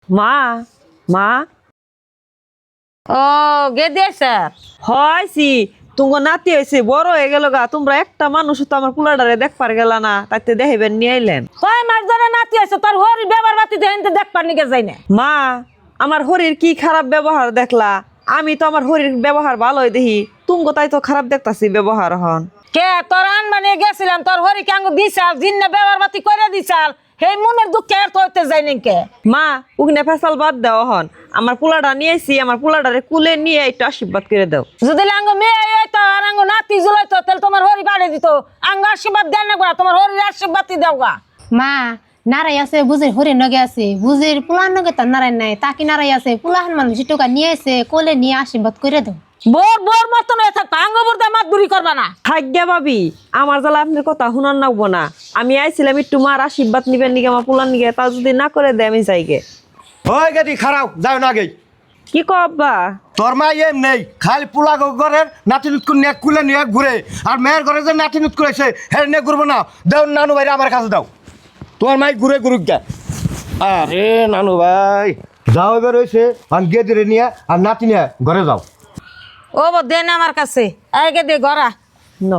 মা মা ও গেদে স্যার হয়ছি তোমার নাতি হয়েছে বড় হয়ে গেল গা তোমরা একটা মানুষ তো আমার পোলাডারে দেখবার গেল না তাইতে দেখাইবেন নিয়ে আইলেন। কয় মাস ধরে নাতি আছে তোর হরি ব্যবহার বাতি দেখেন তো দেখবার নিকে যাই না। মা আমার হরির কি খারাপ ব্যবহার দেখলা? আমি তো আমার হরির ব্যবহার ভালোই দেখি, তুমগো তাই তো খারাপ দেখতাছি ব্যবহার হন। কে তোর আনবানিয়ে গেছিলাম তোর হরি কে আঙ্গু দিছাল জিন্ন ব্যবহার বাতি করে দিছাল সেই মনের দুঃখে আর তোতে যাই নাকি। মা উগনে ফেসাল বাদ দেওয়া হন, আমার পোলাডা নিয়েছি, আমার পোলাডারে কুলে নিয়ে একটু আশীর্বাদ করে দাও। যদি আঙ্গু মেয়ে হইতো আর আঙ্গু নাতি জুলাইতো তাহলে তোমার হরি বাড়ি দিত। আঙ্গ আশীর্বাদ দেন না গা, তোমার হরির আশীর্বাদই দাও গা। মা নারাই আছে বুঝির হরে নগে আছে বুঝির পুলার নগে তার নারাই নাই তাকে নারাই আছে পুলাহান মানুষ টাকা নিয়ে এসে কোলে নিয়ে আশীর্বাদ করে দাও। বোর বোর মতন হয়ে থাকতো আঙ্গ বোর দামাত বুড়ি করবা না। ভাগ্যা ভাবি আমার জ্বালা আপনার কথা শুনার নাগবো না, আমি আইছিলাম একটু মার আশীর্বাদ নিবেন নিগে আমার পোলার নিগে, তা যদি না করে দেয় আমি যাইগে। ওই গেদি খারাপ যাও না গেই কি কব্বা? তোর মা এম নেই খালি পোলা ঘরের নাতি নুত নিয়ে কুলে নিয়ে ঘুরে, আর মেয়ের ঘরে যে নাতি নুত করেছে হ্যাঁ নিয়ে ঘুরবো না। দাও নানু ভাই আমার কাছে দাও, তোমার মাই ঘুরে ঘুরুক গা। আরে নানু ভাই যাও এবার হয়েছে আর গেদিরে নিয়ে আর নাতি নিয়ে ঘরে যাও। ও দেন আমার কাছে আগে দে গড়া ন